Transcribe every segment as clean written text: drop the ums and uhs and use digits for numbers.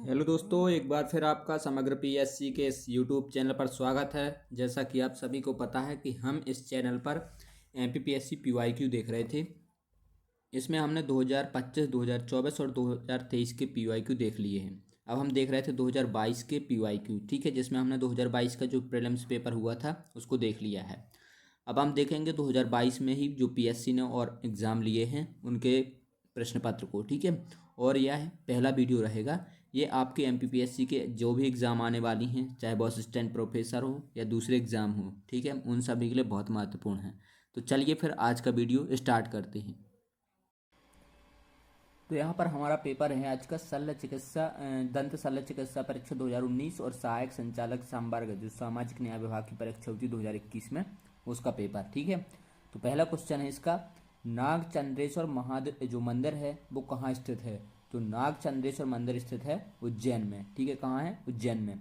Hello दोस्तों, एक बार फिर आपका समग्र पीएससी के इस यूट्यूब चैनल पर स्वागत है। जैसा कि आप सभी को पता है कि हम इस चैनल पर एमपीपीएससी पीवाईक्यू देख रहे थे। इसमें हमने 2025, 2024 और 2023 के पीवाईक्यू देख लिए हैं। अब हम देख रहे थे 2022 के पीवाईक्यू, ठीक है, जिसमें हमने 2022 का जो प्रीलिम्स पेपर हुआ था उसको देख लिया है। अब हम देखेंगे 2022 में ही जो पीएससी ने और एग्ज़ाम लिए हैं उनके प्रश्न पत्र को, ठीक है। और यह पहला वीडियो रहेगा। ये आपके एमपीपीएससी के जो भी एग्ज़ाम आने वाली हैं, चाहे वो असिस्टेंट प्रोफेसर हो या दूसरे एग्ज़ाम हो, ठीक है, उन सभी के लिए बहुत महत्वपूर्ण है। तो चलिए फिर आज का वीडियो स्टार्ट करते हैं। तो यहाँ पर हमारा पेपर है आज का शल्य चिकित्सा दंत शल्य चिकित्सा परीक्षा 2019 और सहायक संचालक संवर्ग जो सामाजिक न्याय विभाग की परीक्षा हुई थी 2021 में, उसका पेपर, ठीक है। तो पहला क्वेश्चन है इसका, नाग चंद्रेश्वर महादेव जो मंदिर है वो कहाँ स्थित है। तो नाग चंद्रेश्वर मंदिर स्थित है उज्जैन में, ठीक है। कहाँ है? उज्जैन में।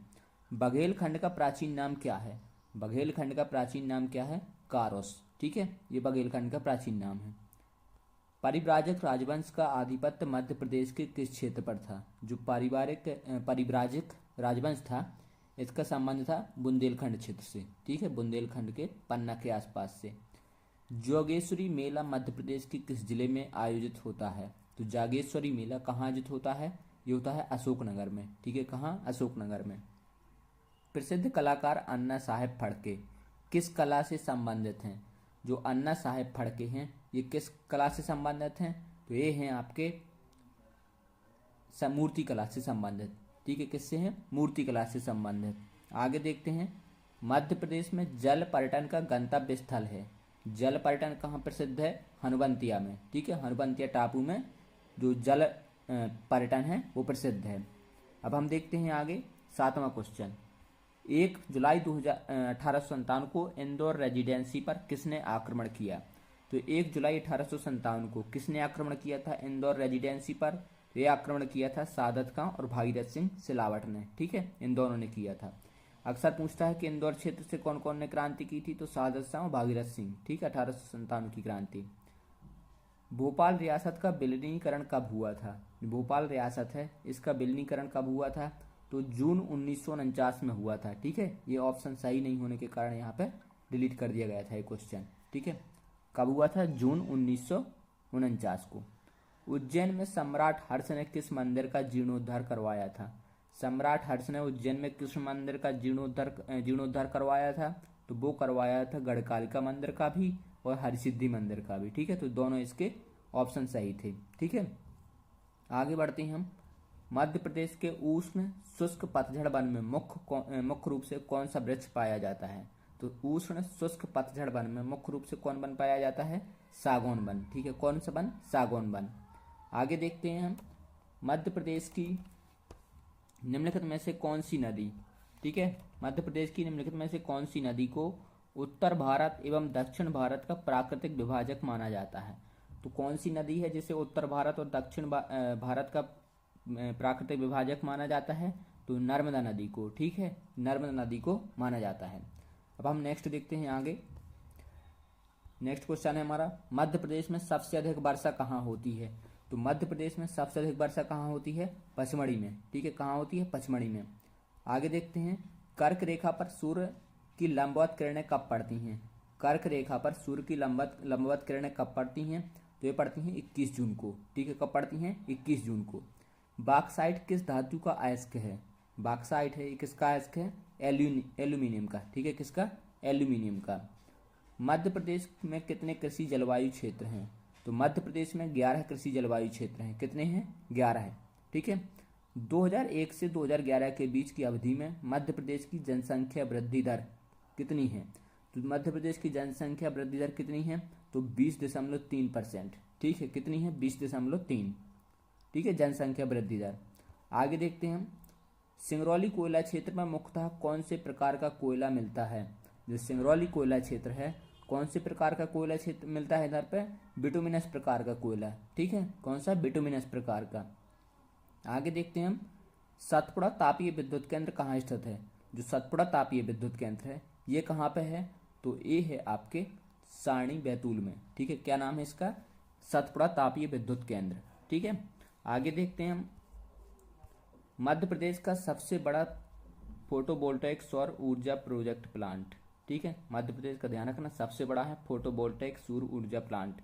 बघेलखंड का प्राचीन नाम क्या है? बघेलखंड का प्राचीन नाम क्या है? कारोस, ठीक है, ये बघेलखंड का प्राचीन नाम है। परिव्राजक राजवंश का आधिपत्य मध्य प्रदेश के किस क्षेत्र पर था? जो परिव्राजक राजवंश था, इसका संबंध था बुंदेलखंड क्षेत्र से, ठीक है, बुंदेलखंड के पन्ना के आसपास से। जोगेश्वरी मेला मध्य प्रदेश के किस जिले में आयोजित होता है? तो जागेश्वरी मेला कहाँ आयोजित होता है? ये होता है अशोकनगर में, ठीक है। कहाँ? अशोकनगर में। प्रसिद्ध कलाकार अन्ना साहेब फड़के किस कला से संबंधित हैं? जो अन्ना साहेब फड़के हैं ये किस कला से संबंधित हैं? तो ये हैं आपके मूर्ति कला से संबंधित, ठीक है। किससे हैं? मूर्ति कला से संबंधित। आगे देखते हैं, मध्य प्रदेश में जल पर्यटन का गंतव्य स्थल है। जल पर्यटन कहाँ प्रसिद्ध है? हनुवंतिया में, ठीक है। हनुवंतिया टापू में जो जल पर्यटन है वो प्रसिद्ध है। अब हम देखते हैं आगे 7वां क्वेश्चन। 1 जुलाई 1857 को इंदौर रेजिडेंसी पर किसने आक्रमण किया? तो 1 जुलाई 1857 को किसने आक्रमण किया था इंदौर रेजिडेंसी पर? तो ये आक्रमण किया था सादत खां और भागीरथ सिंह सिलावट ने, ठीक है, इन दोनों ने किया था। अक्सर पूछता है कि इंदौर क्षेत्र से कौन कौन ने क्रांति की थी? तो सादत खां और भागीरथ सिंह, ठीक है, 1857 की क्रांति। भोपाल रियासत का विलीनीकरण कब हुआ था? भोपाल रियासत है इसका विलीनीकरण कब हुआ था? तो जून 1949 में हुआ था, ठीक है। ये ऑप्शन सही नहीं होने के कारण यहाँ पे डिलीट कर दिया गया था ये क्वेश्चन, ठीक है। कब हुआ था? जून 1949 को। उज्जैन में सम्राट हर्ष ने किस मंदिर का जीर्णोद्धार करवाया था? सम्राट हर्ष ने उज्जैन में किस मंदिर का जीर्णोद्धार करवाया था? तो वो करवाया था गढ़कालिका मंदिर का भी और हरसिद्धि मंदिर का भी, ठीक है। तो दोनों इसके ऑप्शन सही थे, ठीक है। आगे बढ़ते हैं हम। मध्य प्रदेश के उष्ण शुष्क पतझड़ वन में मुख्य रूप से कौन सा वृक्ष पाया जाता है? तो उष्ण शुष्क पतझड़ वन में मुख्य रूप से कौन वन पाया जाता है? सागौन वन, ठीक है। कौन सा वन? सागौन वन। आगे देखते हैं हम, मध्य प्रदेश की निम्नलिखित में से कौन सी नदी, ठीक है, मध्य प्रदेश की निम्नलिखित में से कौन सी नदी को उत्तर भारत एवं दक्षिण भारत का प्राकृतिक विभाजक माना जाता है? तो कौन सी नदी है जिसे उत्तर भारत और दक्षिण भारत का प्राकृतिक विभाजक माना जाता है? तो नर्मदा नदी को, ठीक है, नर्मदा नदी को माना जाता है। अब हम नेक्स्ट देखते हैं आगे। नेक्स्ट क्वेश्चन है हमारा, मध्य प्रदेश में सबसे अधिक वर्षा कहाँ होती है? तो मध्य प्रदेश में सबसे अधिक वर्षा कहाँ होती है? पचमढ़ी में, ठीक है। कहाँ होती है? पचमढ़ी में। आगे देखते हैं, कर्क रेखा पर सूर्य की लंबवत किरणें कब पड़ती हैं? कर्क रेखा पर सूर्य की लंबवत किरणें कब पड़ती हैं? तो ये पड़ती हैं 21 जून को, ठीक है। कब पड़ती हैं? 21 जून को। बॉक्साइट किस धातु का अयस्क है? बॉक्साइट है, ये किसका अयस्क है? एल्यूमिनियम का, ठीक है। किसका? एल्यूमिनियम का। मध्य प्रदेश में कितने कृषि जलवायु क्षेत्र हैं? तो मध्य प्रदेश में 11 कृषि जलवायु क्षेत्र हैं। कितने हैं? 11 हैं, ठीक है। 2001 से 2011 के बीच की अवधि में मध्य प्रदेश की जनसंख्या वृद्धि दर कितनी है? तो मध्य प्रदेश की जनसंख्या वृद्धि दर कितनी है? तो 20.3%, ठीक है। कितनी है? 20.3, ठीक है, जनसंख्या वृद्धि दर। आगे देखते हैं हम, सिंगरौली कोयला क्षेत्र में मुख्यतः कौन से प्रकार का कोयला मिलता है? जो सिंगरौली कोयला क्षेत्र है, कौन से प्रकार का कोयला क्षेत्र मिलता है इधर पे? बिटुमिनस प्रकार का कोयला, ठीक है। कौन सा? बिटुमिनस प्रकार का। आगे देखते हैं हम, सतपुड़ा तापीय विद्युत केंद्र कहाँ स्थित है? जो सतपुड़ा तापीय विद्युत केंद्र है ये कहाँ पे है? तो ये है आपके सारणी बैतूल में, ठीक है। क्या नाम है इसका? सतपुड़ा तापीय विद्युत केंद्र, ठीक है। आगे देखते हैं हम, मध्य प्रदेश का सबसे बड़ा फोटोवोल्टाइक सौर ऊर्जा प्रोजेक्ट प्लांट, ठीक है, मध्य प्रदेश का ध्यान रखना, सबसे बड़ा है फोटोवोल्टाइक सौर ऊर्जा प्लांट।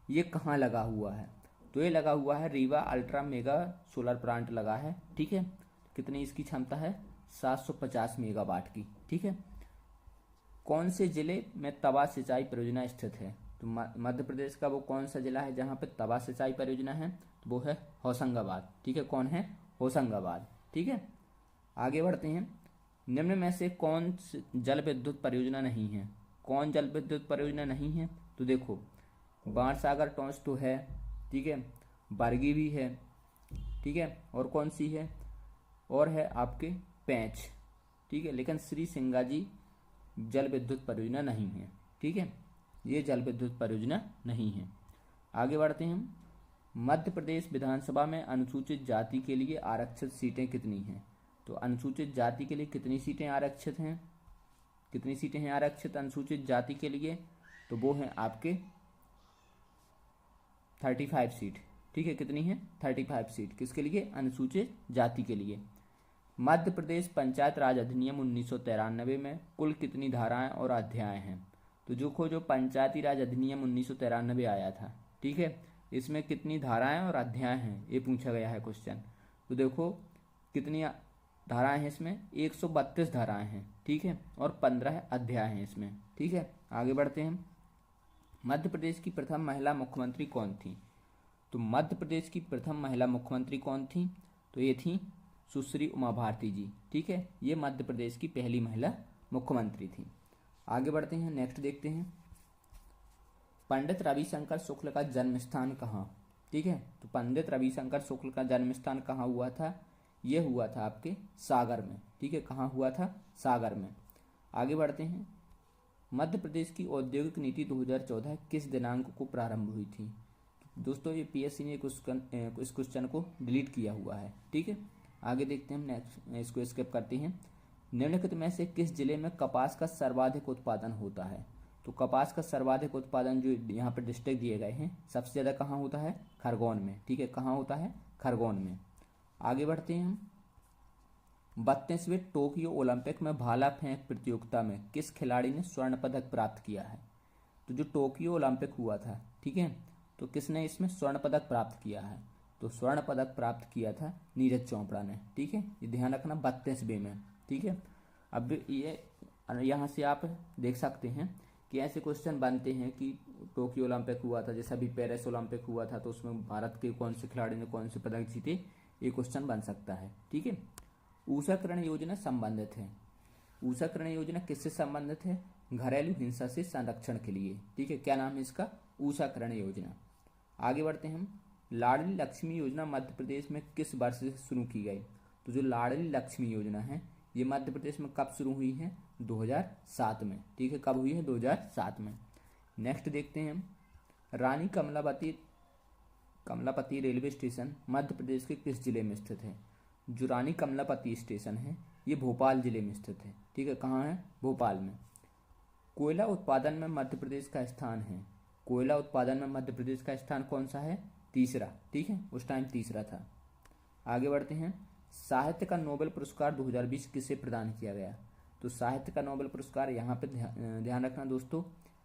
ये कहाँ लगा हुआ है? तो ये लगा हुआ है Rewa ultra mega solar plant लगा है, ठीक है। कितनी इसकी क्षमता है? 750 मेगावाट की, ठीक है। कौन से जिले में तवा सिंचाई परियोजना स्थित है? तो मध्य प्रदेश का वो कौन सा जिला है जहाँ पे तवा सिंचाई परियोजना है? तो वो है होशंगाबाद, ठीक है। कौन है? होशंगाबाद, ठीक है। आगे बढ़ते हैं। निम्न में से कौन जल विद्युत परियोजना नहीं है? कौन जल विद्युत परियोजना नहीं है? तो देखो, बाणसागर टॉन्स तो है, ठीक है, बरगी भी है, ठीक है, और कौन सी है? और है आपके पैंच, ठीक है, लेकिन श्री सिंगाजी जल विद्युत परियोजना नहीं है, ठीक है, ये जल विद्युत परियोजना नहीं है। आगे बढ़ते हैं हम। मध्य प्रदेश विधानसभा में अनुसूचित जाति के लिए आरक्षित सीटें कितनी हैं? तो अनुसूचित जाति के लिए कितनी सीटें आरक्षित हैं? कितनी सीटें हैं आरक्षित अनुसूचित जाति के लिए? तो वो हैं आपके 35 सीट, ठीक है। कितनी है? 35 सीट। किसके लिए? अनुसूचित जाति के लिए। मध्य प्रदेश पंचायत राज अधिनियम 1993 में कुल कितनी धाराएं और अध्याय हैं? तो जो पंचायती राज अधिनियम 1993 आया था, ठीक है, इसमें कितनी धाराएं और अध्याय हैं, ये पूछा गया है क्वेश्चन। तो देखो कितनी धाराएं हैं इसमें? 132 धाराएं हैं, ठीक है, और 15 अध्याय हैं इसमें, ठीक है। आगे बढ़ते हैं। मध्य प्रदेश की प्रथम महिला मुख्यमंत्री कौन थी? तो मध्य प्रदेश की प्रथम महिला मुख्यमंत्री कौन थी? तो ये थी सुश्री उमा भारती जी, ठीक है, ये मध्य प्रदेश की पहली महिला मुख्यमंत्री थी। आगे बढ़ते हैं, नेक्स्ट देखते हैं। पंडित रविशंकर शुक्ल का जन्म स्थान कहाँ? ठीक है, तो पंडित रविशंकर शुक्ल का जन्म स्थान कहाँ हुआ था? ये हुआ था आपके सागर में, ठीक है, कहाँ हुआ था? सागर में। आगे बढ़ते हैं। मध्य प्रदेश की औद्योगिक नीति 2014 किस दिनांक को प्रारंभ हुई थी? दोस्तों ये पीएससी ने इस क्वेश्चन को डिलीट किया हुआ है, ठीक है। आगे देखते हैं हम, नेक्स्ट इसको स्किप करते हैं। निम्नलिखित में से किस जिले में कपास का सर्वाधिक उत्पादन होता है? तो कपास का सर्वाधिक उत्पादन जो यहाँ पर डिस्ट्रिक्ट दिए गए हैं, सबसे ज़्यादा कहाँ होता है? खरगोन में, ठीक है, कहाँ होता है? खरगोन में। आगे बढ़ते हैं हम। 32वें टोक्यो ओलंपिक में भाला फेंक प्रतियोगिता में किस खिलाड़ी ने स्वर्ण पदक प्राप्त किया है? तो जो टोक्यो ओलंपिक हुआ था, ठीक है, तो किसने इसमें स्वर्ण पदक प्राप्त किया है? तो स्वर्ण पदक प्राप्त किया था नीरज चोपड़ा ने, ठीक है, ये ध्यान रखना, 32वें में, ठीक है। अब ये यहाँ से आप देख सकते हैं कि ऐसे क्वेश्चन बनते हैं कि टोक्यो ओलंपिक हुआ था, जैसा भी पेरिस ओलंपिक हुआ था, तो उसमें भारत के कौन से खिलाड़ी ने कौन से पदक जीते, ये क्वेश्चन बन सकता है, ठीक है। ऊषाकरण योजना संबंधित है। ऊषाकरण योजना किससे संबंधित है? घरेलू हिंसा से संरक्षण के लिए, ठीक है, क्या नाम है इसका? ऊषाकरण योजना। आगे बढ़ते हैं हम। लाडली लक्ष्मी योजना मध्य प्रदेश में किस वर्ष से शुरू की गई? तो जो लाडली लक्ष्मी योजना है, ये मध्य प्रदेश में कब शुरू हुई है? 2007 में, ठीक है, कब हुई है? 2007 में। नेक्स्ट देखते हैं हम। रानी कमलापति रेलवे स्टेशन मध्य प्रदेश के किस जिले में स्थित है? जो रानी कमलापति स्टेशन है, ये भोपाल जिले में स्थित है, ठीक है, कहाँ है? भोपाल में। कोयला उत्पादन में मध्य प्रदेश का स्थान है। कोयला उत्पादन में मध्य प्रदेश का स्थान कौन सा है? तीसरा, ठीक है, उस टाइम तीसरा था। आगे बढ़ते हैं। साहित्य का नोबेल पुरस्कार 2020 किसे प्रदान किया गया? तो साहित्य का नोबेल पुरस्कार, यहाँ पे ध्यान रखना दोस्तों,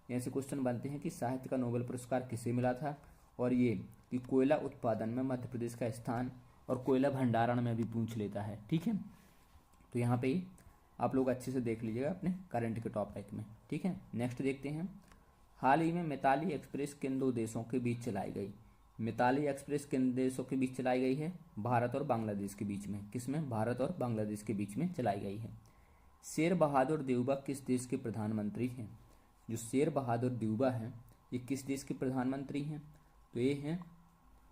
ऐसे क्वेश्चन बनते हैं कि साहित्य का नोबेल पुरस्कार किसे मिला था, और ये कि कोयला उत्पादन में मध्य प्रदेश का स्थान और कोयला भंडारण में भी पूछ लेता है, ठीक है। तो यहाँ पे आप लोग अच्छे से देख लीजिएगा अपने करंट के टॉपिक में, ठीक है। नेक्स्ट देखते हैं। हाल ही में मिताली एक्सप्रेस किन दो देशों के बीच चलाई गई? मिताली एक्सप्रेस किन देशों के बीच चलाई गई है? भारत और बांग्लादेश के बीच में। किसमें? भारत और बांग्लादेश के बीच में चलाई गई है। शेर बहादुर देउबा किस देश के प्रधानमंत्री हैं? जो शेर बहादुर देउबा हैं, ये किस देश के प्रधानमंत्री हैं? तो ये हैं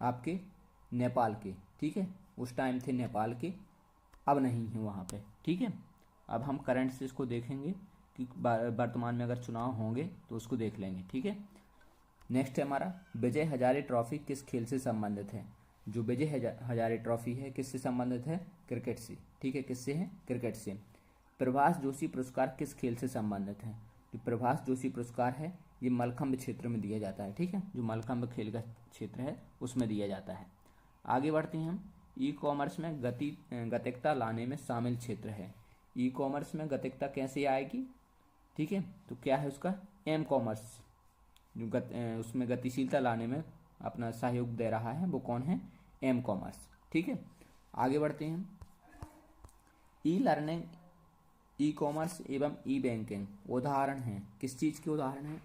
आपके नेपाल के, ठीक है, उस टाइम थे नेपाल के, अब नहीं है वहाँ पे, ठीक है। अब हम करंट से इसको देखेंगे कि वर्तमान में अगर चुनाव होंगे तो उसको देख लेंगे, ठीक है। नेक्स्ट है हमारा, विजय हजारे ट्रॉफी किस खेल से संबंधित है? जो विजय हजारे ट्रॉफी है किससे संबंधित है? क्रिकेट से, ठीक है, किससे है? क्रिकेट से। प्रभाष जोशी पुरस्कार किस खेल से संबंधित है? जो प्रभाष जोशी पुरस्कार है, ये मलखंभ क्षेत्र में दिया जाता है, ठीक है, जो मलखंभ खेल का क्षेत्र है उसमें दिया जाता है। आगे बढ़ते हैं हम। ई कॉमर्स में गतिकता लाने में शामिल क्षेत्र है। ई कॉमर्स में गतिकता कैसे आएगी, ठीक है, तो क्या है उसका, एम कॉमर्स जो उसमें गतिशीलता लाने में अपना सहयोग दे रहा है वो कौन है, एम कॉमर्स। ठीक है, आगे बढ़ते हैं। ई लर्निंग, ई कॉमर्स एवं ई बैंकिंग उदाहरण हैं, किस चीज़ के उदाहरण हैं,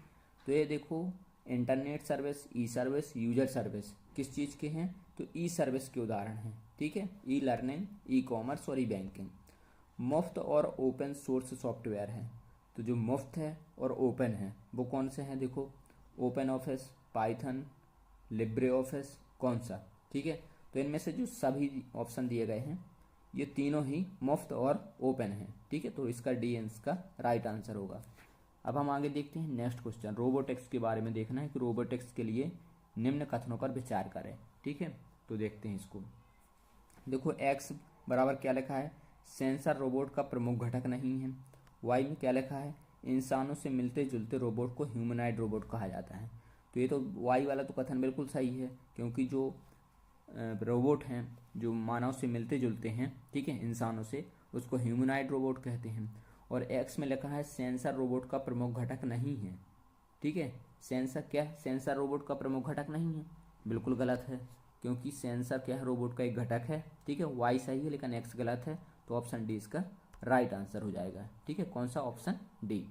तो ये देखो इंटरनेट सर्विस, ई सर्विस, यूजर सर्विस किस चीज़ के हैं, तो ई सर्विस के उदाहरण हैं। ठीक है, ई लर्निंग, ई कॉमर्स और ई बैंकिंग। मुफ्त और ओपन सोर्स सॉफ्टवेयर हैं, तो जो मुफ्त है और ओपन है वो कौन से हैं, देखो open office, Python, Libre office, कौन सा, ठीक है, तो इनमें से जो सभी ऑप्शन दिए गए हैं ये तीनों ही मुफ्त और ओपन हैं। ठीक है, तो इसका डी इसका राइट आंसर होगा। अब हम आगे देखते हैं नेक्स्ट क्वेश्चन, रोबोटिक्स के बारे में देखना है कि रोबोटिक्स के लिए निम्न कथनों पर विचार करें। ठीक है, तो देखते हैं इसको। देखो एक्स बराबर क्या लिखा है, सेंसर रोबोट का प्रमुख घटक नहीं है। वाई में क्या लिखा है, इंसानों से मिलते जुलते रोबोट को ह्यूमनॉइड रोबोट कहा जाता है। तो ये तो वाई वाला तो कथन बिल्कुल सही है, क्योंकि जो रोबोट हैं जो मानव से मिलते जुलते हैं, ठीक है, इंसानों से, उसको ह्यूमनॉइड रोबोट कहते हैं। और एक्स में लिखा है सेंसर रोबोट का प्रमुख घटक नहीं है। ठीक है, सेंसर क्या है, सेंसर रोबोट का प्रमुख घटक नहीं है, बिल्कुल गलत है, क्योंकि सेंसर क्या है, रोबोट का एक घटक है। ठीक है, वाई सही है लेकिन एक्स गलत है, तो ऑप्शन डी इसका राइट आंसर हो जाएगा। ठीक है, कौन सा, ऑप्शन डी।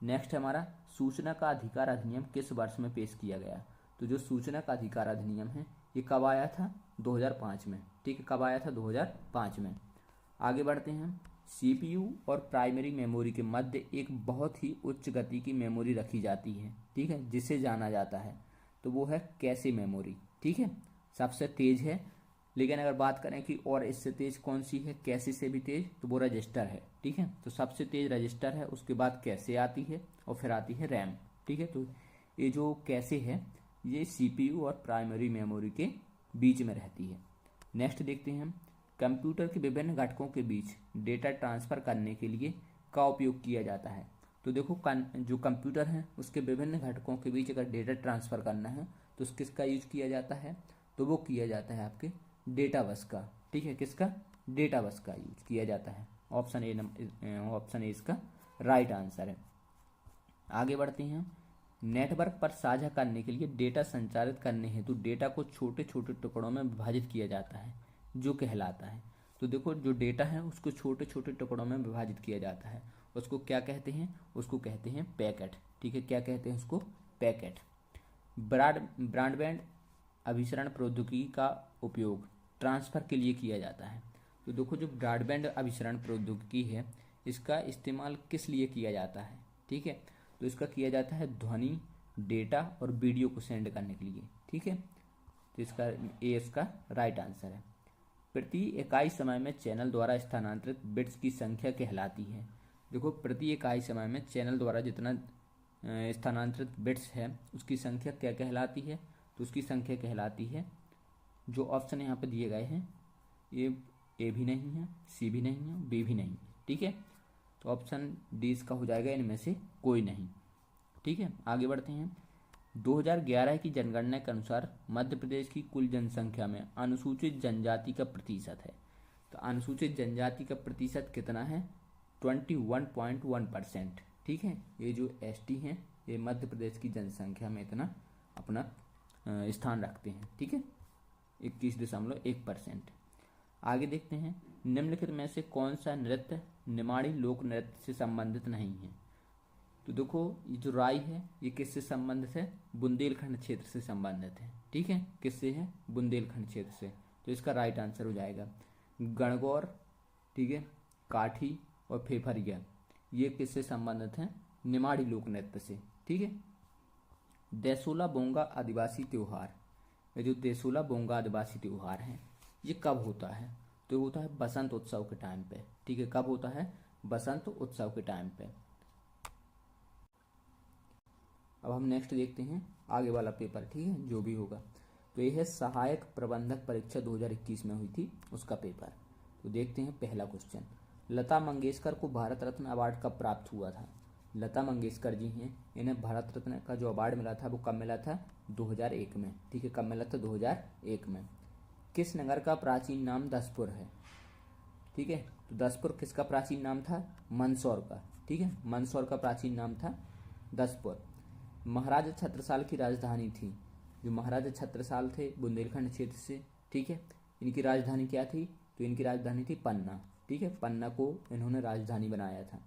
नेक्स्ट है हमारा, सूचना का अधिकार अधिनियम किस वर्ष में पेश किया गया, तो जो सूचना का अधिकार अधिनियम है ये कब आया था, 2005 में। ठीक है, कब आया था, 2005 में। आगे बढ़ते हैं। सीपीयू और प्राइमरी मेमोरी के मध्य एक बहुत ही उच्च गति की मेमोरी रखी जाती है, ठीक है, जिसे जाना जाता है, तो वो है कैशे मेमोरी। ठीक है, सबसे तेज है, लेकिन अगर बात करें कि और इससे तेज कौन सी है, कैशे से भी तेज, तो वो रजिस्टर है। ठीक है, तो सबसे तेज रजिस्टर है, उसके बाद कैशे आती है और फिर आती है रैम। ठीक है, तो ये जो कैशे है ये सीपीयू और प्राइमरी मेमोरी के बीच में रहती है। नेक्स्ट देखते हैं हम, कंप्यूटर के विभिन्न घटकों के बीच डेटा ट्रांसफ़र करने के लिए का उपयोग किया जाता है। तो देखो जो कंप्यूटर है उसके विभिन्न घटकों के बीच अगर डेटा ट्रांसफ़र करना है तो किसका यूज किया जाता है, तो वो किया जाता है आपके डेटा बस का। ठीक है, किसका, डेटा बस का यूज किया जाता है। ऑप्शन ए इसका राइट आंसर है। आगे बढ़ते हैं। नेटवर्क पर साझा करने के लिए डेटा संचारित करने हेतु डेटा को छोटे छोटे टुकड़ों में विभाजित किया जाता है, जो कहलाता है। तो देखो जो डेटा है उसको छोटे छोटे टुकड़ों में विभाजित किया जाता है, उसको क्या कहते हैं, उसको कहते हैं पैकेट। ठीक है, क्या कहते हैं उसको, पैकेट। ब्रॉडबैंड अभिसरण प्रौद्योगिकी का उपयोग ट्रांसफ़र के लिए किया जाता है। तो देखो जो ब्रॉडबैंड अभिसरण प्रौद्योगिकी है इसका इस्तेमाल किस लिए किया जाता है, ठीक है, तो इसका किया जाता है ध्वनि, डेटा और वीडियो को सेंड करने के लिए। ठीक है, तो इसका राइट आंसर है। प्रति इकाई समय में चैनल द्वारा स्थानांतरित बिट्स की संख्या कहलाती है। देखो प्रति इकाई समय में चैनल द्वारा जितना स्थानांतरित बिट्स है उसकी संख्या क्या कहलाती है, तो उसकी संख्या कहलाती है, जो ऑप्शन यहाँ पे दिए गए हैं ये ए भी नहीं है, सी भी नहीं है, बी भी नहीं है। ठीक है, तो ऑप्शन डी इसका हो जाएगा इनमें से कोई नहीं। ठीक है, आगे बढ़ते हैं। 2011 की जनगणना के अनुसार मध्य प्रदेश की कुल जनसंख्या में अनुसूचित जनजाति का प्रतिशत है। तो अनुसूचित जनजाति का प्रतिशत कितना है, 21.1%। ठीक है, ये जो एसटी हैं ये मध्य प्रदेश की जनसंख्या में इतना अपना स्थान रखते हैं। ठीक है, 21.1%। आगे देखते हैं। निम्नलिखित में से कौन सा नृत्य निमाड़ी लोक नृत्य से संबंधित नहीं है। तो देखो ये जो राई है ये किससे संबंधित है, बुंदेलखंड क्षेत्र से संबंधित है। ठीक है, किससे है, बुंदेलखंड क्षेत्र से, तो इसका राइट आंसर हो जाएगा गणगौर। ठीक है, काठी और फेफरिया ये किससे संबंधित हैं, निमाड़ी लोक नृत्य से। ठीक है, देसोला बोंगा आदिवासी त्यौहार, ये जो देसोला बोंगा आदिवासी त्यौहार है ये कब होता है, तो होता है बसंत उत्सव के टाइम पे। ठीक है, कब होता है, बसंत उत्सव के टाइम पे। अब हम नेक्स्ट देखते हैं आगे वाला पेपर। ठीक है, जो भी होगा, तो ये है सहायक प्रबंधक परीक्षा 2021 में हुई थी उसका पेपर। तो देखते हैं पहला क्वेश्चन, लता मंगेशकर को भारत रत्न अवार्ड कब प्राप्त हुआ था। लता मंगेशकर जी हैं, इन्हें भारत रत्न का जो अवार्ड मिला था वो कब मिला था, 2001 में। ठीक है, कब मिला था, 2001 में। किस नगर का प्राचीन नाम दसपुर है? ठीक है, तो दसपुर किसका प्राचीन नाम था? मंदसौर का। ठीक है, मंदसौर का प्राचीन नाम था दसपुर। महाराजा छत्रसाल की राजधानी थी, जो महाराजा छत्रसाल थे बुंदेलखंड क्षेत्र से। ठीक है, इनकी राजधानी क्या थी? तो इनकी राजधानी थी पन्ना। ठीक है, पन्ना को इन्होंने राजधानी बनाया था।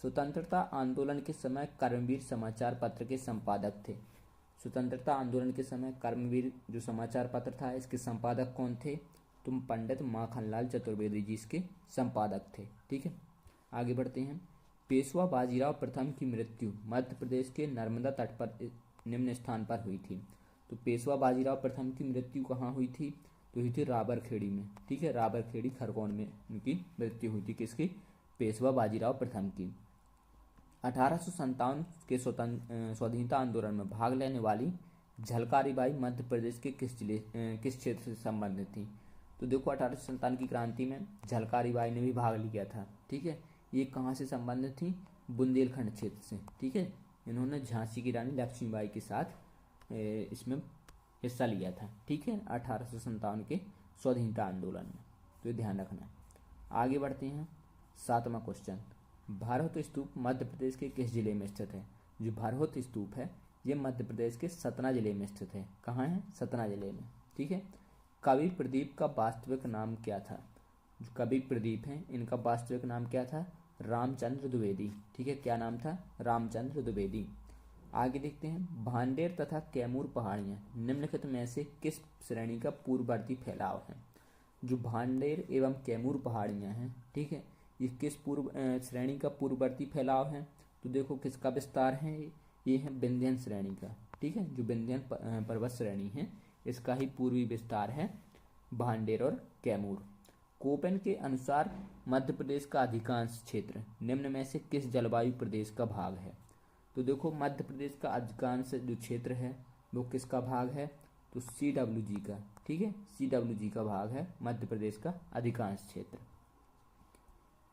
स्वतंत्रता आंदोलन के समय कर्मवीर समाचार पत्र के संपादक थे। स्वतंत्रता आंदोलन के समय कर्मवीर जो समाचार पत्र था, इसके संपादक कौन थे? तुम पंडित माखनलाल चतुर्वेदी जी इसके संपादक थे। ठीक है, आगे बढ़ते हैं। पेशवा बाजीराव प्रथम की मृत्यु मध्य प्रदेश के नर्मदा तट पर निम्न स्थान पर हुई थी। तो पेशवा बाजीराव प्रथम की मृत्यु कहाँ हुई थी? तो हुई थी राबरखेड़ी में। ठीक है, राबरखेड़ी खरगोन में उनकी मृत्यु हुई थी। किसकी? पेशवा बाजीराव प्रथम की। 1857 के स्वाधीनता आंदोलन में भाग लेने वाली झलकारी बाई मध्य प्रदेश के किस क्षेत्र से संबंधित थी? तो देखो 1857 की क्रांति में झलकारी बाई ने भी भाग लिया था। ठीक है, ये कहाँ से संबंधित थी? बुंदेलखंड क्षेत्र से। ठीक है, इन्होंने झांसी की रानी लक्ष्मीबाई के साथ इसमें हिस्सा लिया था। ठीक है, 1857 के स्वाधीनता आंदोलन में, तो ये ध्यान रखना। आगे बढ़ते हैं। 7वां क्वेश्चन, भारहूत स्तूप मध्य प्रदेश के किस जिले में स्थित है? जो भारहूत स्तूप है ये मध्य प्रदेश के सतना जिले में स्थित है। कहाँ है? सतना जिले में। ठीक है, कवि प्रदीप का वास्तविक नाम क्या था? जो कवि प्रदीप हैं इनका वास्तविक नाम क्या था? रामचंद्र द्विवेदी। ठीक है, क्या नाम था? रामचंद्र द्विवेदी। आगे देखते हैं। भांडेर तथा कैमूर पहाड़ियाँ निम्नलिखित में से किस श्रेणी का पूर्ववर्ती फैलाव है? जो भांडेर एवं कैमूर पहाड़ियाँ हैं, ठीक है, ये किस पूर्व श्रेणी का पूर्ववर्ती फैलाव है? तो देखो किसका विस्तार है? ये है विंध्यन श्रेणी का। ठीक है, जो विंध्यन पर्वत श्रेणी है इसका ही पूर्वी विस्तार है भांडेर और कैमूर। कोपेन के अनुसार मध्य प्रदेश का अधिकांश क्षेत्र निम्न में से किस जलवायु प्रदेश का भाग है? तो देखो मध्य प्रदेश का अधिकांश जो क्षेत्र है वो किसका भाग है? तो CWG का। ठीक है, CWG का भाग है मध्य प्रदेश का अधिकांश क्षेत्र।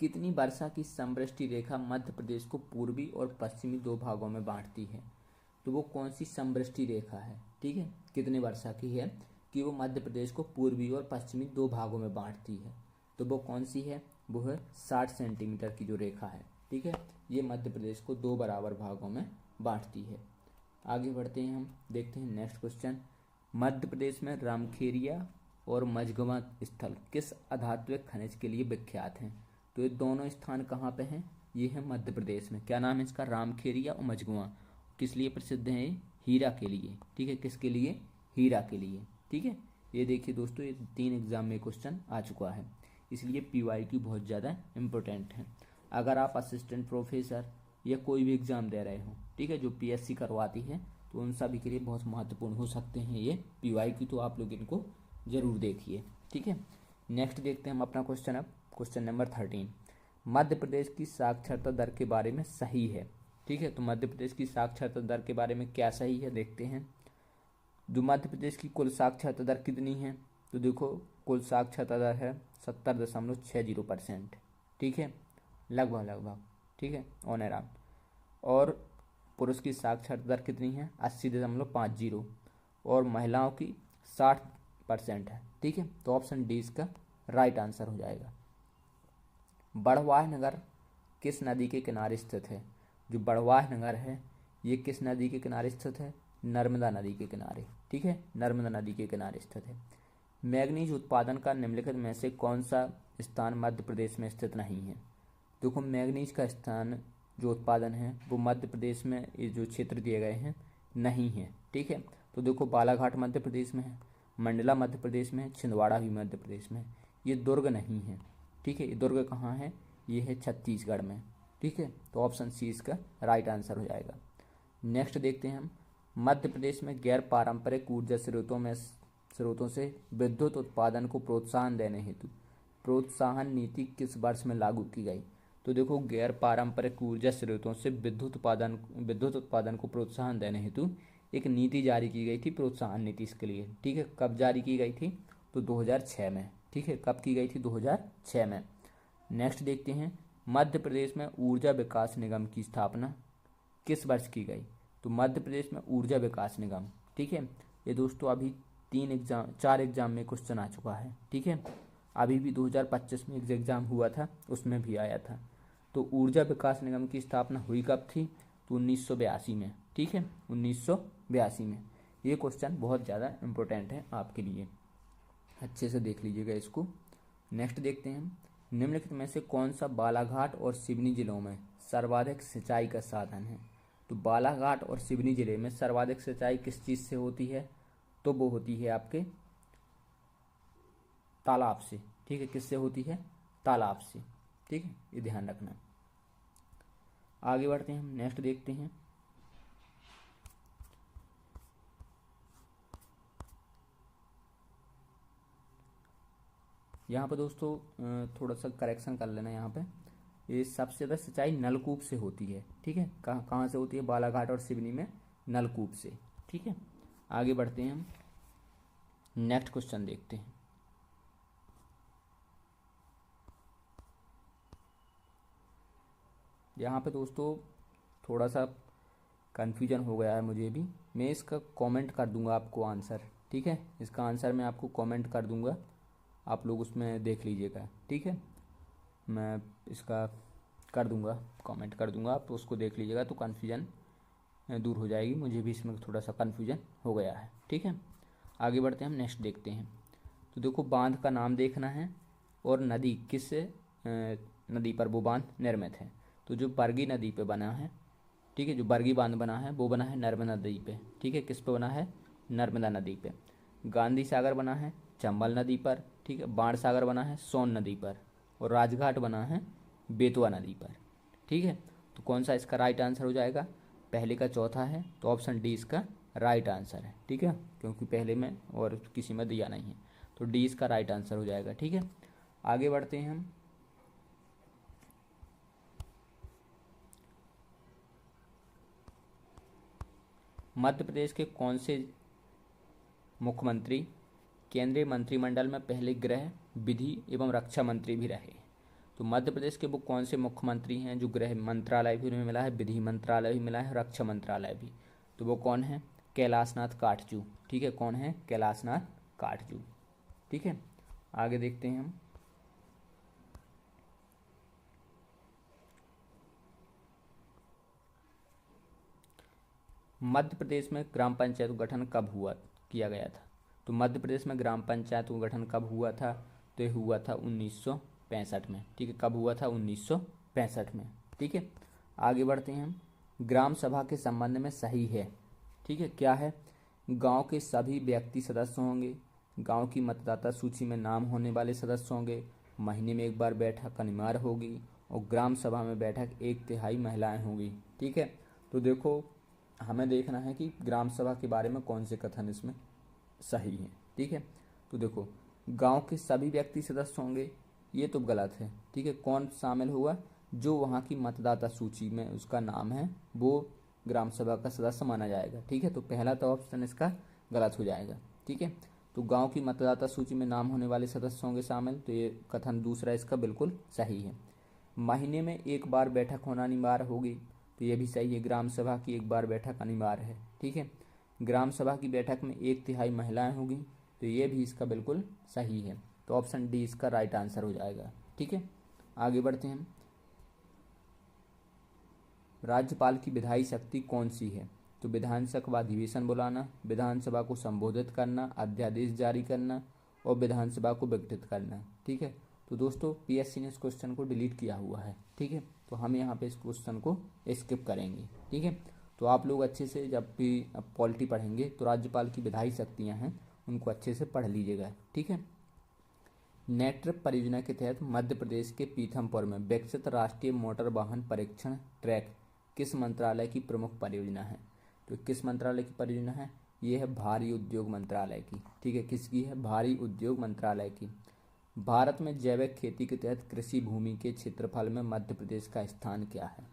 कितनी वर्षा की समवृष्टि रेखा मध्य प्रदेश को पूर्वी और पश्चिमी दो भागों में बांटती है? तो वो कौन सी समवृष्टि रेखा है? ठीक है, कितने वर्षा की है कि वो मध्य प्रदेश को पूर्वी और पश्चिमी दो भागों में बांटती है? तो वो कौन सी है? वो है 60 सेंटीमीटर की जो रेखा है। ठीक है, ये मध्य प्रदेश को दो बराबर भागों में बांटती है। आगे बढ़ते हैं, हम देखते हैं नेक्स्ट क्वेश्चन। मध्य प्रदेश में रामखेरिया और मझगवां स्थल किस अधात्विक खनिज के लिए विख्यात हैं? तो ये दोनों स्थान कहाँ पे हैं? ये है मध्य प्रदेश में। क्या नाम है इसका? रामखेरिया और मझगवां। किस लिए प्रसिद्ध है? हीरा के लिए। ठीक है, किसके लिए? हीरा के लिए। ठीक है, ये देखिए दोस्तों, ये 3 एग्जाम में क्वेश्चन आ चुका है, इसलिए PYQ बहुत ज़्यादा इम्पोर्टेंट है। अगर आप असिस्टेंट प्रोफेसर या कोई भी एग्ज़ाम दे रहे हो, ठीक है, जो PSC करवाती है, तो उन सभी के लिए बहुत महत्वपूर्ण हो सकते हैं ये PYQ, तो आप लोग इनको ज़रूर देखिए। ठीक है, नेक्स्ट देखते हैं हम अपना क्वेश्चन। अब क्वेश्चन नंबर 13, मध्य प्रदेश की साक्षरता दर के बारे में सही है। ठीक है, तो मध्य प्रदेश की साक्षरता दर के बारे में क्या सही है देखते हैं। जो मध्य प्रदेश की कुल साक्षरता दर कितनी है? तो देखो कुल साक्षरता दर है 70.60%। ठीक है, लगभग। ठीक है, ऑन अराउंड। और पुरुष की साक्षरता दर कितनी है? 80.50। और महिलाओं की 60% है। ठीक है, तो ऑप्शन डी इसका राइट आंसर हो जाएगा। बड़वाह नगर किस नदी के किनारे स्थित है? जो बड़वाह नगर है ये किस नदी के किनारे स्थित है? नर्मदा नदी के किनारे। ठीक है, नर्मदा नदी के किनारे स्थित है। मैग्नीज उत्पादन का निम्नलिखित में से कौन सा स्थान मध्य प्रदेश में स्थित नहीं है? देखो मैग्नीज का स्थान जो उत्पादन है वो मध्य प्रदेश में ये जो क्षेत्र दिए गए हैं नहीं है। ठीक है, तो देखो बालाघाट मध्य प्रदेश में है, मंडला मध्य प्रदेश में है, छिंदवाड़ा भी मध्य प्रदेश में है। ये दुर्ग नहीं है। ठीक है, ये दुर्ग कहाँ है? ये है छत्तीसगढ़ में। ठीक है, तो ऑप्शन सी इसका राइट आंसर हो जाएगा। नेक्स्ट देखते हैं हम। मध्य प्रदेश में गैर पारंपरिक ऊर्जा स्रोतों से विद्युत उत्पादन को प्रोत्साहन देने हेतु प्रोत्साहन नीति किस वर्ष में लागू की गई? तो देखो गैर पारंपरिक ऊर्जा स्रोतों से विद्युत उत्पादन को प्रोत्साहन देने हेतु एक नीति जारी की गई थी, प्रोत्साहन नीति इसके लिए। ठीक है, कब जारी की गई थी? तो 2006 में। ठीक है, कब की गई थी? 2006 में। नेक्स्ट देखते हैं, मध्य प्रदेश में ऊर्जा विकास निगम की स्थापना किस वर्ष की गई? तो मध्य प्रदेश में ऊर्जा विकास निगम, ठीक है, ये दोस्तों अभी चार एग्जाम में क्वेश्चन आ चुका है। ठीक है, अभी भी 2025 में एग्जाम हुआ था, उसमें भी आया था। तो ऊर्जा विकास निगम की स्थापना हुई कब थी? तो 1982 में। ठीक है, 1982 में। ये क्वेश्चन बहुत ज़्यादा इम्पोर्टेंट है आपके लिए, अच्छे से देख लीजिएगा इसको। नेक्स्ट देखते हैं, निम्नलिखित में से कौन सा बालाघाट और सिवनी जिलों में सर्वाधिक सिंचाई का साधन है? तो बालाघाट और सिवनी जिले में सर्वाधिक सिंचाई किस चीज़ से होती है? तो वो होती है आपके तालाब से। ठीक है, किससे होती है? तालाब से। ठीक है, ये ध्यान रखना। आगे बढ़ते हैं, हम नेक्स्ट देखते हैं। यहाँ पे दोस्तों थोड़ा सा करेक्शन कर लेना। यहाँ पे ये सबसे ज़्यादा सिंचाई नलकूप से होती है। ठीक है, कहाँ कहाँ से होती है? बालाघाट और सिवनी में नलकूप से। ठीक है, आगे बढ़ते हैं, हम नेक्स्ट क्वेश्चन देखते हैं। यहाँ पे दोस्तों थोड़ा सा कन्फ्यूजन हो गया है मुझे भी। मैं इसका कमेंट कर दूंगा आपको आंसर। ठीक है, इसका आंसर मैं आपको कमेंट कर दूंगा, आप लोग उसमें देख लीजिएगा। ठीक है, मैं इसका कर दूंगा, कमेंट कर दूंगा, आप उसको देख लीजिएगा तो कन्फ्यूजन दूर हो जाएगी। मुझे भी इसमें थोड़ा सा कन्फ्यूजन हो गया है। ठीक है, आगे बढ़ते हैं, हम नेक्स्ट देखते हैं। तो देखो, बांध का नाम देखना है और नदी किस नदी पर वो बांध निर्मित है। तो जो बरगी नदी पे बना है, ठीक है, जो बरगी बांध बना है वो बना है नर्मदा नदी पे। ठीक है, किस पे बना है? नर्मदा नदी पे। गांधी सागर बना है चंबल नदी पर। ठीक है, बाण सागर बना है सोन नदी पर। और राजघाट बना है बेतवा नदी पर। ठीक है, तो कौन सा इसका राइट आंसर हो जाएगा? पहले का चौथा है, तो ऑप्शन डी इसका राइट आंसर है। ठीक है, क्योंकि पहले में और किसी में दिया नहीं है, तो डी इसका राइट आंसर हो जाएगा। ठीक है, आगे बढ़ते हैं हम। मध्य प्रदेश के कौन से मुख्यमंत्री केंद्रीय मंत्रिमंडल में पहले गृह, विधि एवं रक्षा मंत्री भी रहे? तो मध्य प्रदेश के वो कौन से मुख्यमंत्री हैं जो गृह मंत्रालय भी उन्हें मिला है, विधि मंत्रालय भी मिला है, रक्षा मंत्रालय भी? तो वो कौन है? कैलाशनाथ काटजू। ठीक है, कौन है? कैलाशनाथ काटजू। ठीक है, आगे देखते हैं हम। मध्य प्रदेश में ग्राम पंचायत का गठन कब किया गया था? तो मध्य प्रदेश में ग्राम पंचायत का गठन कब हुआ था? तो ये हुआ था 1965 में। ठीक है, कब हुआ था? 1965 में। ठीक है, आगे बढ़ते हैं हम। ग्राम सभा के संबंध में सही है। ठीक है, क्या है? गांव के सभी व्यक्ति सदस्य होंगे, गांव की मतदाता सूची में नाम होने वाले सदस्य होंगे, महीने में एक बार बैठक अनिवार्य होगी और ग्राम सभा में बैठक 1/3 महिलाएं होंगी। ठीक है, तो देखो, हमें देखना है कि ग्राम सभा के बारे में कौन से कथन इसमें सही है। ठीक है, तो देखो, गांव के सभी व्यक्ति सदस्य होंगे, ये तो गलत है। ठीक है, कौन शामिल हुआ? जो वहाँ की मतदाता सूची में उसका नाम है वो ग्राम सभा का सदस्य माना जाएगा। ठीक है, तो पहला तो ऑप्शन इसका गलत हो जाएगा। ठीक है, तो गांव की मतदाता सूची में नाम होने वाले सदस्य होंगे शामिल, तो ये कथन दूसरा इसका बिल्कुल सही है। महीने में एक बार बैठक होना अनिवार्य होगी, तो ये भी सही है, ग्राम सभा की एक बार बैठक अनिवार्य है। ठीक है, ग्राम सभा की बैठक में 1/3 महिलाएं होगी, तो ये भी इसका बिल्कुल सही है, तो ऑप्शन डी इसका राइट आंसर हो जाएगा। ठीक है, आगे बढ़ते हैं हम। राज्यपाल की विधायी शक्ति कौन सी है? तो विधानसभा अधिवेशन बुलाना, विधानसभा को संबोधित करना, अध्यादेश जारी करना और विधानसभा को विघटित करना। ठीक है, तो दोस्तों पीएससी ने इस क्वेश्चन को डिलीट किया हुआ है। ठीक है, तो हम यहाँ पे इस क्वेश्चन को स्किप करेंगे। ठीक है, तो आप लोग अच्छे से जब भी पॉलिटी पढ़ेंगे तो राज्यपाल की विधायी शक्तियाँ हैं उनको अच्छे से पढ़ लीजिएगा। ठीक है, नेट्रिप परियोजना के तहत मध्य प्रदेश के पीथमपुर में विकसित राष्ट्रीय मोटर वाहन परीक्षण ट्रैक किस मंत्रालय की प्रमुख परियोजना है? तो किस मंत्रालय की परियोजना है? ये है भारी उद्योग मंत्रालय की। ठीक है, किसकी है? भारी उद्योग मंत्रालय की। भारत में जैविक खेती के तहत कृषि भूमि के क्षेत्रफल में मध्य प्रदेश का स्थान क्या है?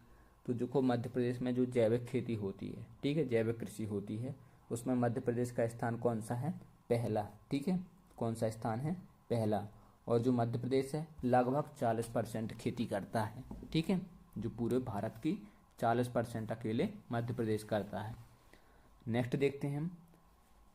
तो देखो, मध्य प्रदेश में जो जैविक खेती होती है, ठीक है, जैविक कृषि होती है, उसमें मध्य प्रदेश का स्थान कौन सा है? पहला। ठीक है, कौन सा स्थान है? पहला। और जो मध्य प्रदेश है लगभग 40% खेती करता है। ठीक है, जो पूरे भारत की 40% अकेले मध्य प्रदेश करता है। नेक्स्ट देखते हैं हम।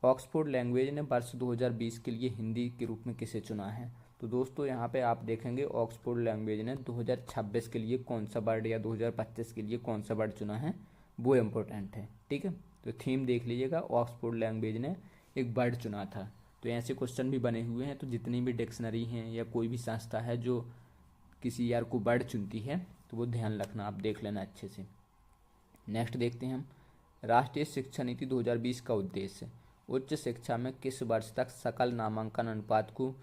ऑक्सफोर्ड लैंग्वेज ने वर्ष 2020 के लिए हिंदी के रूप में किसे चुना है? तो दोस्तों यहाँ पे आप देखेंगे ऑक्सफोर्ड लैंग्वेज ने 2026 के लिए कौन सा वर्ड या 2025 के लिए कौन सा वर्ड चुना है, वो इम्पोर्टेंट है। ठीक है, तो थीम देख लीजिएगा, ऑक्सफोर्ड लैंग्वेज ने एक वर्ड चुना था। तो ऐसे क्वेश्चन भी बने हुए हैं। तो जितनी भी डिक्शनरी हैं या कोई भी संस्था है जो किसी ईयर को वर्ड चुनती है तो वो ध्यान रखना, आप देख लेना अच्छे से। नेक्स्ट देखते हैं हम, राष्ट्रीय शिक्षा नीति 2020 का उद्देश्य उच्च शिक्षा में किस वर्ष तक सकल नामांकन अनुपात को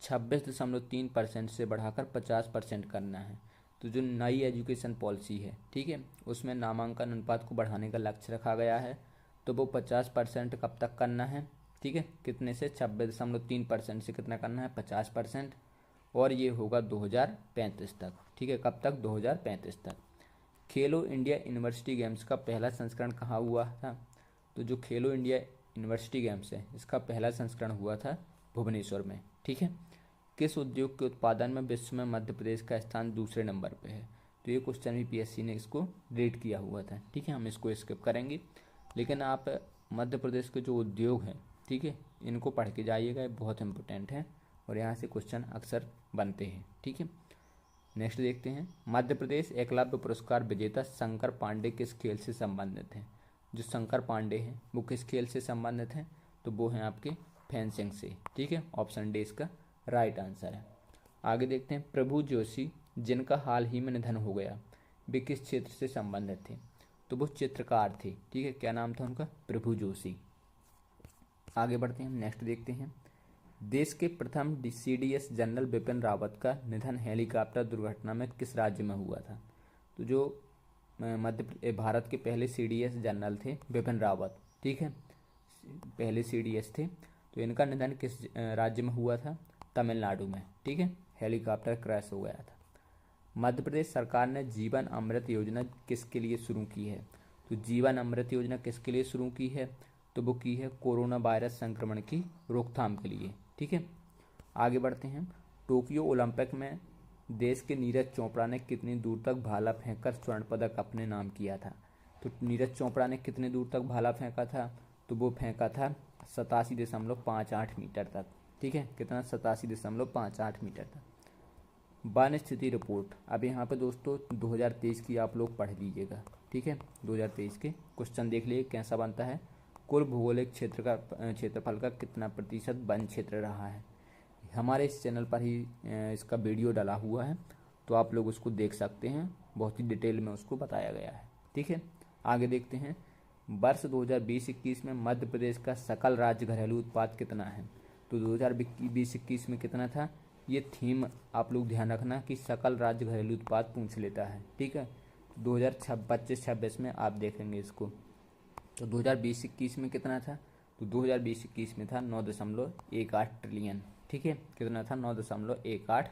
26.3% से बढ़ाकर 50% करना है। तो जो नई एजुकेशन पॉलिसी है, ठीक है, उसमें नामांकन अनुपात को बढ़ाने का लक्ष्य रखा गया है। तो वो 50% कब तक करना है, ठीक है, कितने से 26.3% से कितना करना है, 50%, और ये होगा 2035 तक। ठीक है, कब तक, 2035 तक। खेलो इंडिया यूनिवर्सिटी गेम्स का पहला संस्करण कहाँ हुआ था? तो जो खेलो इंडिया यूनिवर्सिटी गेम्स है इसका पहला संस्करण हुआ था भुवनेश्वर में। ठीक है, किस उद्योग के उत्पादन में विश्व में मध्य प्रदेश का स्थान दूसरे नंबर पे है? तो ये क्वेश्चन भी पीएससी ने इसको रेट किया हुआ था। ठीक है, हम इसको स्किप करेंगे, लेकिन आप मध्य प्रदेश के जो उद्योग हैं, ठीक है, इनको पढ़ के जाइएगा, ये बहुत इंपॉर्टेंट है और यहाँ से क्वेश्चन अक्सर बनते हैं। ठीक है, नेक्स्ट देखते हैं, मध्य प्रदेश एकलव्य पुरस्कार विजेता शंकर पांडे किस खेल से संबंधित हैं? जो शंकर पांडे हैं वो किस खेल से संबंधित हैं? तो वो हैं आपके फेंसिंग से। ठीक है, ऑप्शन डी इसका राइट आंसर है। आगे देखते हैं, प्रभु जोशी जिनका हाल ही में निधन हो गया, वे किस क्षेत्र से संबंधित थे? तो वो चित्रकार थे। ठीक है, क्या नाम था उनका? प्रभु जोशी। आगे बढ़ते हैं, नेक्स्ट देखते हैं, देश के प्रथम CDS जनरल बिपिन रावत का निधन हेलीकॉप्टर दुर्घटना में किस राज्य में हुआ था? तो जो भारत के पहले CDS जनरल थे बिपिन रावत, ठीक है, पहले CDS थे, तो इनका निधन किस राज्य में हुआ था? तमिलनाडु में। ठीक है, हेलीकॉप्टर क्रैश हो गया था। मध्य प्रदेश सरकार ने जीवन अमृत योजना किसके लिए शुरू की है? तो जीवन अमृत योजना किसके लिए शुरू की है? तो वो की है कोरोना वायरस संक्रमण की रोकथाम के लिए। ठीक है, आगे बढ़ते हैं, टोक्यो ओलंपिक में देश के नीरज चोपड़ा ने कितनी दूर तक भाला फेंककर स्वर्ण पदक अपने नाम किया था? तो नीरज चोपड़ा ने कितने दूर तक भाला फेंका था? तो वो फेंका था 87.58 मीटर तक। ठीक है, कितना? 87.58 मीटर तक। वन स्थिति रिपोर्ट, अब यहाँ पे दोस्तों 2023 की आप लोग पढ़ लीजिएगा। ठीक है, 2023 के क्वेश्चन देख लीजिए कैसा बनता है। कुल भौगोलिक क्षेत्रफल का कितना प्रतिशत वन क्षेत्र रहा है? हमारे इस चैनल पर ही इसका वीडियो डाला हुआ है, तो आप लोग उसको देख सकते हैं, बहुत ही डिटेल में उसको बताया गया है। ठीक है, आगे देखते हैं, वर्ष 2020-21 में मध्य प्रदेश का सकल राज्य घरेलू उत्पाद कितना है? तो 2020-21 में कितना था? ये थीम आप लोग ध्यान रखना कि सकल राज्य घरेलू उत्पाद पूछ लेता है। ठीक है, 2025-26 में आप देखेंगे इसको। तो 2020-21 में कितना था? तो 2020-21 में था 9.18 ट्रिलियन। ठीक है, कितना था? 9.18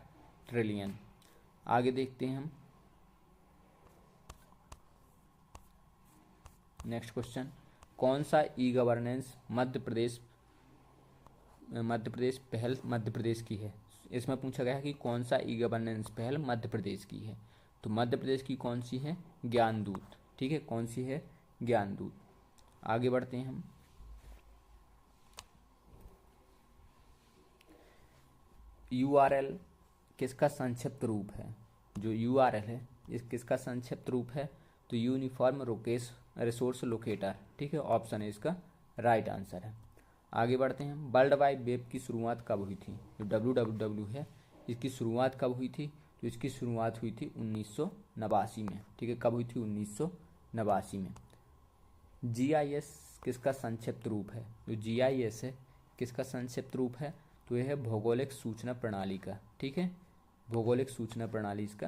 ट्रिलियन। आगे देखते हैं हम, नेक्स्ट क्वेश्चन, कौन सा ई गवर्नेंस मध्य प्रदेश पहल मध्य प्रदेश की है? इसमें पूछा गया है कि कौन सा ई गवर्नेंस पहल मध्य प्रदेश की है। तो मध्य प्रदेश की कौन सी है? ज्ञान दूत। ठीक है, कौन सी है? ज्ञान दूत। आगे बढ़ते हैं हम, URL किसका संक्षिप्त रूप है? जो URL है इस किसका संक्षिप्त रूप है? तो यूनिफॉर्म रिसोर्स लोकेटर। ठीक है, ऑप्शन है इसका राइट आंसर है। आगे बढ़ते हैं, वर्ल्ड वाइड वेब की शुरुआत कब हुई थी? जो WWW है इसकी शुरुआत कब हुई थी? तो इसकी शुरुआत हुई थी 1989 में। ठीक है, कब हुई थी? 1989 में। GIS किसका संक्षिप्त रूप है? जो GIS है किसका संक्षिप्त रूप है? तो यह है भौगोलिक सूचना प्रणाली का। ठीक है, भौगोलिक सूचना प्रणाली इसका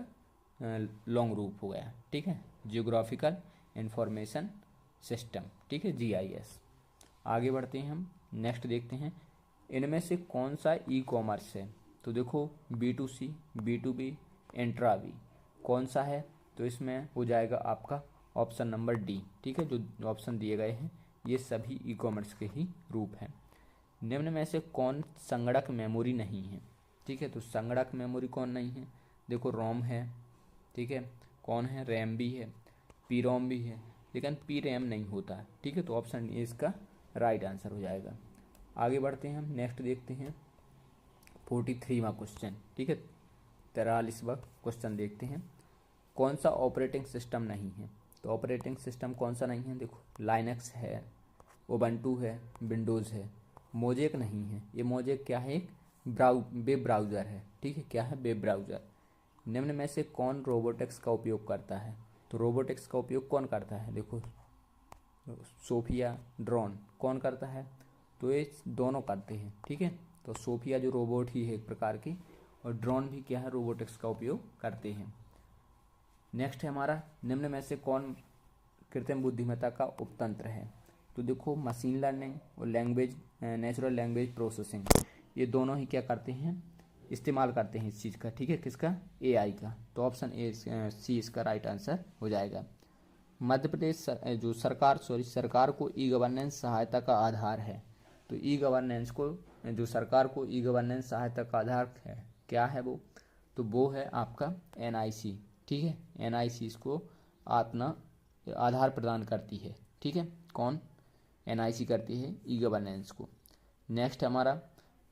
लॉन्ग रूप हो गया। ठीक है, जियोग्राफिकल इंफॉर्मेशन सिस्टम। ठीक है, GIS। आगे बढ़ते हैं हम, नेक्स्ट देखते हैं, इनमें से कौन सा ई-कॉमर्स है? तो देखो B2C, B2B, इंट्रा-वी कौन सा है? तो इसमें हो जाएगा आपका ऑप्शन नंबर डी। ठीक है, जो ऑप्शन दिए गए हैं ये सभी ई-कॉमर्स के ही रूप हैं। निम्न में से कौन संगणक मेमोरी नहीं है? ठीक है, तो संगणक मेमोरी कौन नहीं है? देखो रोम है, ठीक है, कौन है? रैम भी है, पीरोम भी है, लेकिन पी रैम नहीं होता है। ठीक है, तो ऑप्शन ए इसका राइट आंसर हो जाएगा। आगे बढ़ते हैं हम, नेक्स्ट देखते हैं 43वां क्वेश्चन। ठीक है, 43वां क्वेश्चन देखते हैं। कौन सा ऑपरेटिंग सिस्टम नहीं है? तो ऑपरेटिंग सिस्टम कौन सा नहीं है? देखो, लाइनक्स है, उबंटू है, विंडोज़ है। मोजेक नहीं है। ये मोजेक क्या है? एक वेब ब्राउज़र है। ठीक है, क्या है? Web browser. निम्न में से कौन रोबोटिक्स का उपयोग करता है? तो रोबोटिक्स का उपयोग कौन करता है? देखो, सोफिया, ड्रोन कौन करता है? तो ये दोनों करते हैं। ठीक है, तो सोफिया जो रोबोट ही है एक प्रकार की, और ड्रोन भी क्या है? रोबोटिक्स का उपयोग करते हैं। नेक्स्ट है हमारा, निम्न में से कौन कृत्रिम बुद्धिमत्ता का उपतंत्र है? तो देखो, मशीन लर्निंग और लैंग्वेज, नेचुरल लैंग्वेज प्रोसेसिंग, ये दोनों ही क्या करते हैं? इस्तेमाल करते हैं इस चीज़ का। ठीक है, किसका? एआई का। तो ऑप्शन ए सी इसका राइट आंसर हो जाएगा। मध्य प्रदेश जो सरकार को ई गवर्नेंस सहायता का आधार है। तो ई गवर्नेंस को, जो सरकार को ई गवर्नेंस सहायता का आधार है, क्या है वो? तो वो है आपका एनआईसी। ठीक है, एनआईसी इसको अपना आधार प्रदान करती है। ठीक है, कौन? एनआईसी करती है ई गवर्नेंस को। नेक्स्ट हमारा,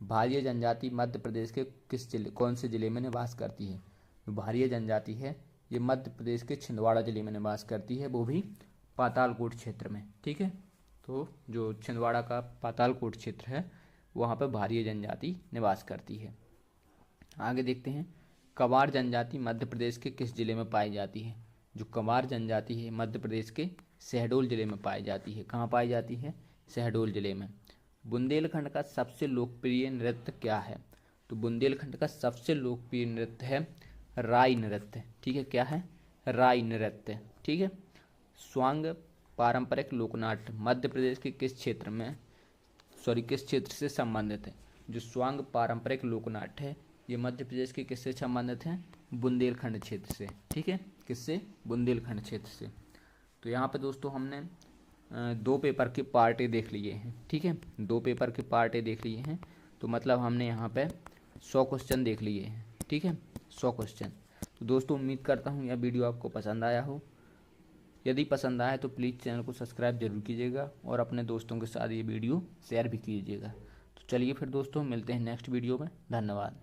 भारीय जनजाति मध्य प्रदेश के कौन से जिले में निवास करती है? तो भारीय जनजाति है, ये मध्य प्रदेश के छिंदवाड़ा जिले में निवास करती है, वो भी पातालकोट क्षेत्र में। ठीक है, तो जो छिंदवाड़ा का पातालकोट क्षेत्र है, वहाँ पर भारीय जनजाति निवास करती है। आगे देखते हैं, कवार जनजाति मध्य प्रदेश के किस जिले में पाई जाती है? जो कवार जनजाति है मध्य प्रदेश के शहडोल जिले में पाई जाती है। कहाँ पाई जाती है? शहडोल जिले में। बुंदेलखंड का सबसे लोकप्रिय नृत्य क्या है? तो बुंदेलखंड का सबसे लोकप्रिय नृत्य है राई नृत्य। ठीक है, क्या है? राई नृत्य। ठीक है, स्वांग पारंपरिक लोकनाट्य मध्य प्रदेश के किस क्षेत्र में, किस क्षेत्र से संबंधित है? जो स्वांग पारंपरिक लोकनाट्य है, ये मध्य प्रदेश के किससे संबंधित है? बुंदेलखंड क्षेत्र से। ठीक है, किससे? बुंदेलखंड क्षेत्र से। तो यहाँ पे दोस्तों हमने 2 पेपर के पार्टे देख लिए हैं। ठीक है, 2 पेपर के पार्टे देख लिए हैं, तो मतलब हमने यहाँ पे 100 क्वेश्चन देख लिए हैं। ठीक है, 100 क्वेश्चन। तो दोस्तों उम्मीद करता हूँ यह वीडियो आपको पसंद आया हो। यदि पसंद आए तो प्लीज़ चैनल को सब्सक्राइब जरूर कीजिएगा और अपने दोस्तों के साथ ये वीडियो शेयर भी कीजिएगा। तो चलिए फिर दोस्तों, मिलते हैं नेक्स्ट वीडियो में। धन्यवाद।